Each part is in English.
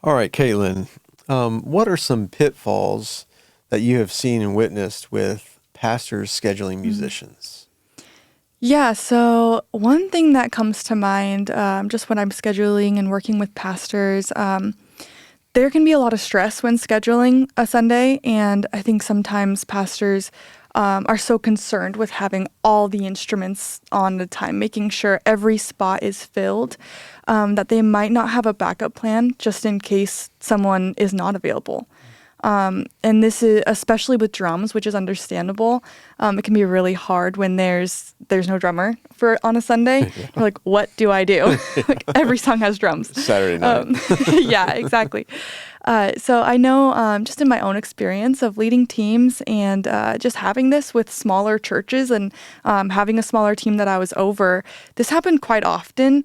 All right, Kaitlyn, what are some pitfalls that you have seen and witnessed with pastors scheduling musicians? Yeah, so one thing that comes to mind just when I'm scheduling and working with pastors, there can be a lot of stress when scheduling a Sunday. And I think sometimes pastors are so concerned with having all the instruments on the time, making sure every spot is filled, that they might not have a backup plan just in case someone is not available. And this is especially with drums, which is understandable. It can be really hard when there's no drummer for on a Sunday. Yeah. You're like, what do I do? Like, every song has drums. Saturday night. Yeah, exactly. So I know just in my own experience of leading teams and just having this with smaller churches and having a smaller team that I was over, this happened quite often.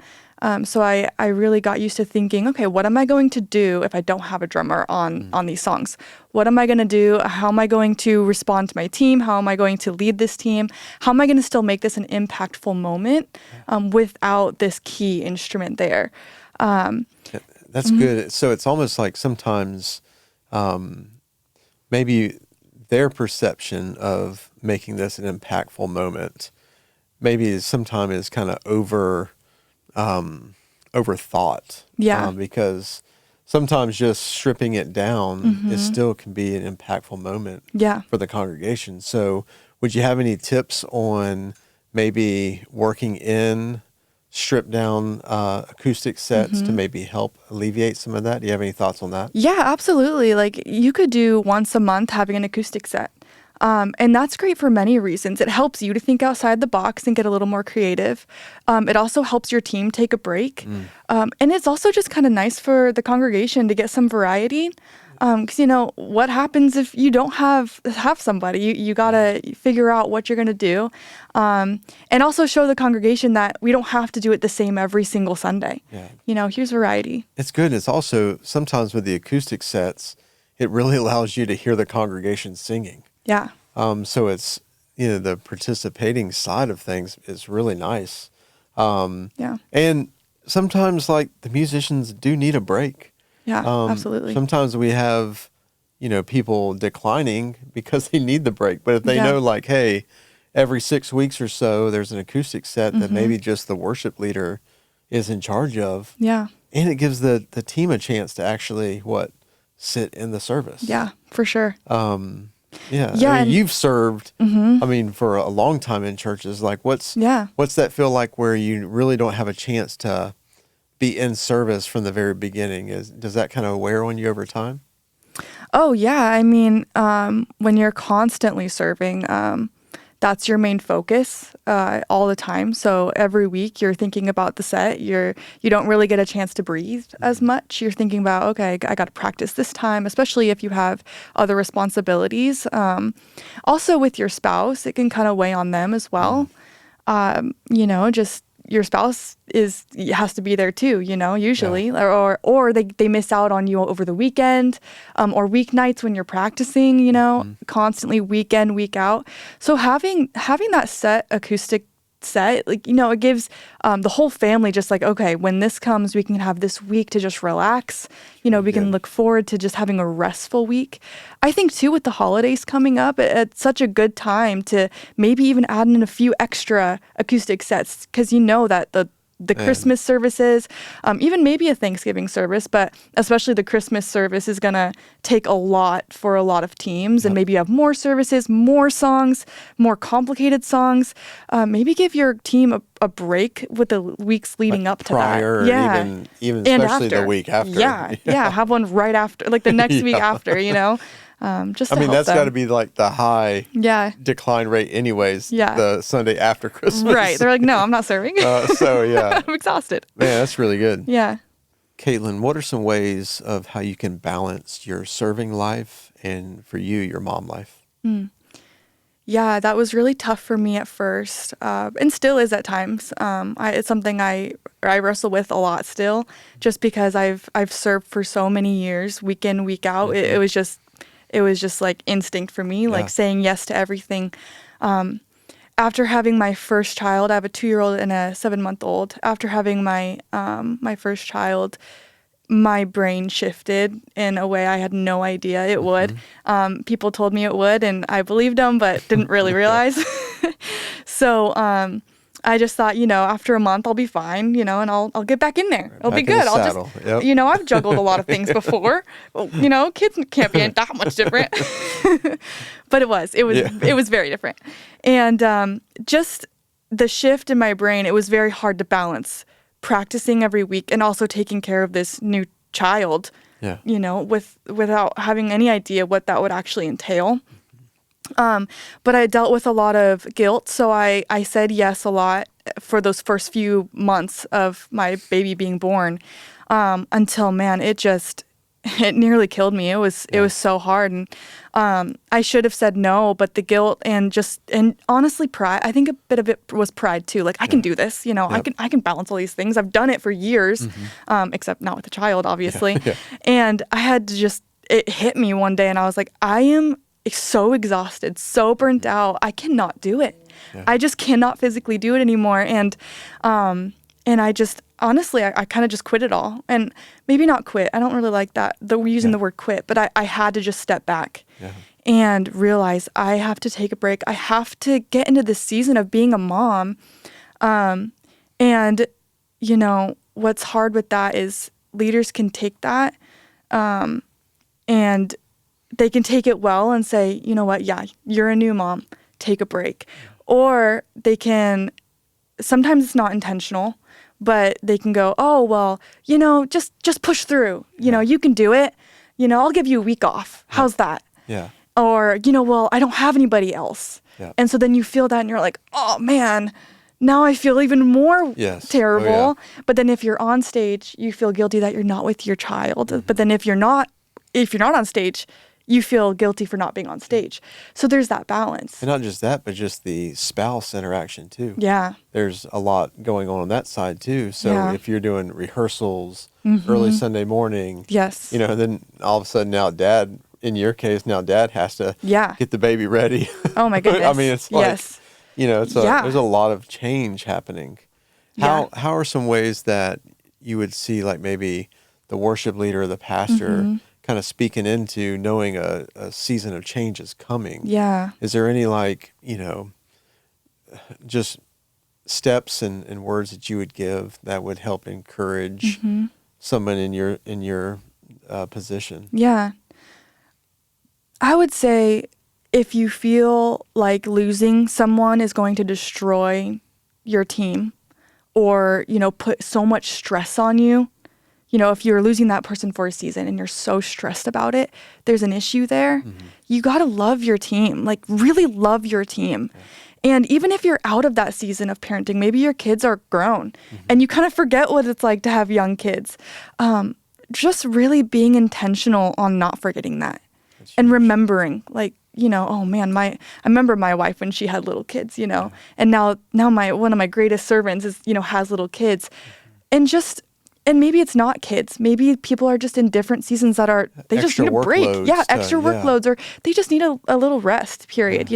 So I really got used to thinking, okay, what am I going to do if I don't have a drummer on these songs? What am I going to do? How am I going to respond to my team? How am I going to lead this team? How am I going to still make this an impactful moment without this key instrument there? That's good. So it's almost like sometimes maybe their perception of making this an impactful moment maybe sometimes is kind of overthought. Yeah. Because sometimes just stripping it down is still can be an impactful moment Yeah. for the congregation. So would you have any tips on maybe working in stripped down acoustic sets to maybe help alleviate some of that? Do you have any thoughts on that? Yeah, absolutely. Like you could do once a month having an acoustic set. And that's great for many reasons. It helps you to think outside the box and get a little more creative. It also helps your team take a break. And it's also just kind of nice for the congregation to get some variety. Because, what happens if you don't have somebody? You got to figure out what you're going to do. And also show the congregation that we don't have to do it the same every single Sunday. Yeah. Here's variety. It's good. It's also sometimes with the acoustic sets, it really allows you to hear the congregation singing. Yeah. So it's, the participating side of things is really nice. Yeah. And sometimes like the musicians do need a break. Yeah, absolutely. Sometimes we have, people declining because they need the break. But if they know like, hey, every 6 weeks or so, there's an acoustic set that maybe just the worship leader is in charge of. Yeah. And it gives the team a chance to actually, sit in the service. Yeah, for sure. Yeah. Yeah, I mean, and- you've served, for a long time in churches. Like what's that feel like where you really don't have a chance to be in service from the very beginning? Does that kind of wear on you over time? Oh, yeah. I mean, when you're constantly serving, that's your main focus all the time. So every week you're thinking about the set. You don't really get a chance to breathe as much. You're thinking about, okay, I got to practice this time, especially if you have other responsibilities. Also with your spouse, it can kind of weigh on them as well. Just your spouse has to be there too, usually, or they miss out on you over the weekend, or weeknights when you're practicing, constantly week in, week out. So having that set acoustic set, it gives the whole family just like, okay, when this comes, we can have this week to just relax. We can look forward to just having a restful week. I think too, with the holidays coming up, it's such a good time to maybe even add in a few extra acoustic sets, because that the Christmas services, even maybe a Thanksgiving service, but especially the Christmas service is going to take a lot for a lot of teams. And maybe you have more services, more songs, more complicated songs. Maybe give your team a break with the weeks leading up to prior, that. Or even especially the week after. Yeah. Have one right after, like the next week after, just to help that's them. got to be like the high decline rate anyways, the Sunday after Christmas. Right. They're like, no, I'm not serving. I'm exhausted. Man, that's really good. Yeah. Kaitlyn, what are some ways of how you can balance your serving life and for you, your mom life? Yeah, that was really tough for me at first, and still is at times. It's something I wrestle with a lot still, just because I've served for so many years, week in, week out. It was just like instinct for me, like saying yes to everything. After having my first child, I have a 2-year-old and a 7-month-old. After having my first child, my brain shifted in a way I had no idea it would. People told me it would, and I believed them, but didn't really realize. So I just thought, after a month I'll be fine, and I'll get back in there. It'll be good. I'll just, yep. I've juggled a lot of things before. Well, kids can't be that much different. But it was very different. And just the shift in my brain, it was very hard to balance practicing every week and also taking care of this new child, without having any idea what that would actually entail. But I dealt with a lot of guilt, so I said yes a lot for those first few months of my baby being born, until, man, it nearly killed me. It was so hard, and I should have said no, but the guilt and honestly pride. I think a bit of it was pride too. Like, I can do this, I can balance all these things. I've done it for years, except not with a child, obviously. And I had to it hit me one day, and I was like, I am so exhausted, so burnt out. I cannot do it. I just cannot physically do it anymore. And I just, honestly, I kind of just quit it all. And maybe not quit. I don't really like that, using the word quit, but I had to just step back and realize I have to take a break. I have to get into this season of being a mom. And what's hard with that is leaders can take that, and they can take it well and say, you know what, you're a new mom, take a break. Or they can, sometimes it's not intentional, but they can go, oh, well, just push through. You can do it. I'll give you a week off. How's that? Yeah. Or, well, I don't have anybody else. Yeah. And so then you feel that and you're like, oh, man, now I feel even more terrible. Oh, yeah. But then if you're on stage, you feel guilty that you're not with your child. But then if you're not on stage, you feel guilty for not being on stage. So there's that balance. And not just that, but just the spouse interaction too. Yeah. There's a lot going on that side too. So if you're doing rehearsals early Sunday morning, then all of a sudden now dad, in your case, dad has to get the baby ready. Oh my goodness. I mean, it's like, there's a lot of change happening. How are some ways that you would see, like, maybe the worship leader or the pastor kind of speaking into knowing a season of change is coming? Yeah. Is there any, just steps and words that you would give that would help encourage someone in your position? Yeah. I would say if you feel like losing someone is going to destroy your team or, put so much stress on you, if you're losing that person for a season and you're so stressed about it, there's an issue there. You got to love your team, like really love your team. And even if you're out of that season of parenting, maybe your kids are grown and you kind of forget what it's like to have young kids. Just really being intentional on not forgetting that and remembering, oh man, I remember my wife when she had little kids, and now one of my greatest servants is, has little kids, and maybe it's not kids. Maybe people are just in different seasons they just need a break. Extra workloads, or they just need a little rest period,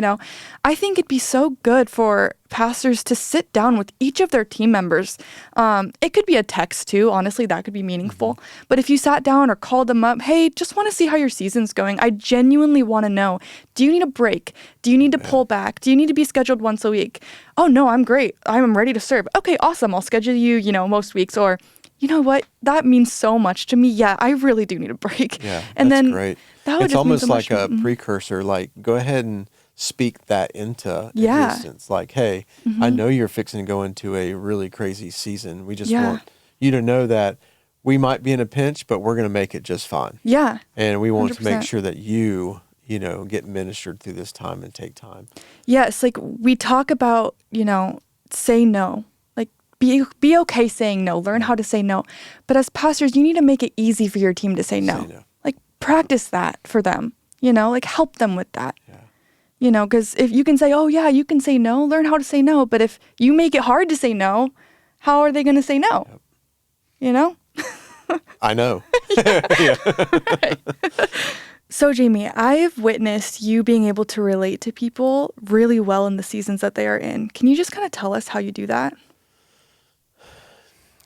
I think it'd be so good for pastors to sit down with each of their team members. It could be a text too, honestly, that could be meaningful. But if you sat down or called them up, hey, just want to see how your season's going. I genuinely want to know, do you need a break? Do you need to pull back? Do you need to be scheduled once a week? Oh no, I'm great. I'm ready to serve. Okay, awesome. I'll schedule you, most weeks. Or, you know what? That means so much to me. Yeah, I really do need a break. Yeah, and that's then great. That would it's just almost mean so like much. a precursor. Like, go ahead and speak that into existence. Like, hey, I know you're fixing to go into a really crazy season. We just want you to know that we might be in a pinch, but we're going to make it just fine. Yeah. And we want 100%. To make sure that you get ministered through this time and take time. Yes, like we talk about, say no. Be okay saying no. Learn how to say no. But as pastors, you need to make it easy for your team to say no. Like, practice that for them. Help them with that. Yeah. Because if you can say, oh yeah, you can say no, learn how to say no. But if you make it hard to say no, how are they going to say no? Yep. I know. Right. So Jamie, I've witnessed you being able to relate to people really well in the seasons that they are in. Can you just kind of tell us how you do that?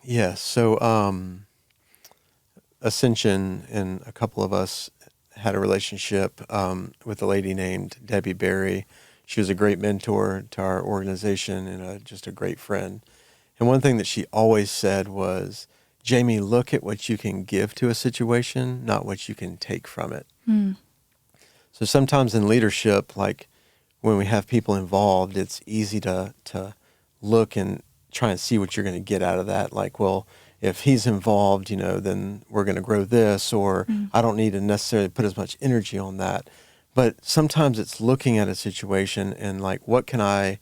Yes. So Ascension and a couple of us had a relationship with a lady named Debbie Berry. She was a great mentor to our organization and just a great friend. And one thing that she always said was, Jamie, look at what you can give to a situation, not what you can take from it. Mm. So sometimes in leadership, like when we have people involved, it's easy to look and try and see what you're going to get out of that. Like, well, if he's involved, then we're going to grow this, or I don't need to necessarily put as much energy on that. But sometimes it's looking at a situation and like, what can I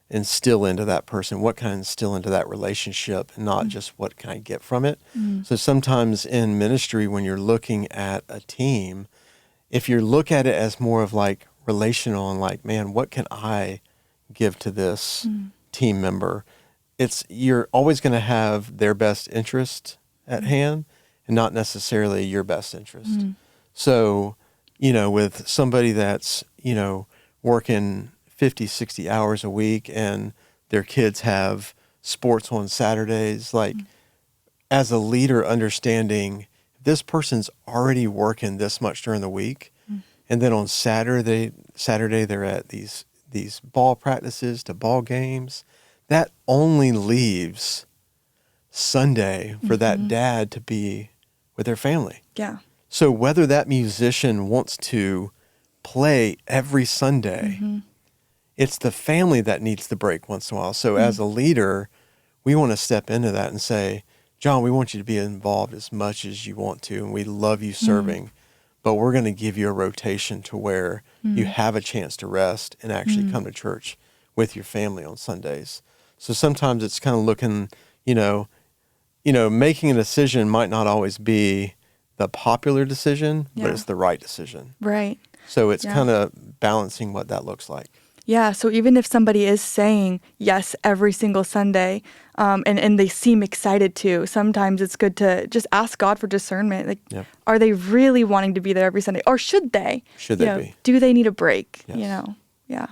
instill into that person? What can I instill into that relationship, and not just what can I get from it? So sometimes in ministry, when you're looking at a team, if you look at it as more of like relational and like, man, what can I give to this team member? You're always going to have their best interest at hand and not necessarily your best interest. So, with somebody that's, working 50, 60 hours a week and their kids have sports on Saturdays, like as a leader, understanding this person's already working this much during the week. And then on Saturday they're at these ball practices to ball games. That only leaves Sunday for that dad to be with their family. Yeah. So whether that musician wants to play every Sunday, it's the family that needs the break once in a while. So as a leader, we want to step into that and say, John, we want you to be involved as much as you want to, and we love you serving, but we're going to give you a rotation to where you have a chance to rest and actually come to church with your family on Sundays. So sometimes it's kind of looking, making a decision might not always be the popular decision, but it's the right decision. Right. So it's kind of balancing what that looks like. Yeah, so even if somebody is saying yes every single Sunday, and they seem excited to, sometimes it's good to just ask God for discernment. Like, are they really wanting to be there every Sunday? Or should they? Should they be? Do they need a break? Yes. Yeah.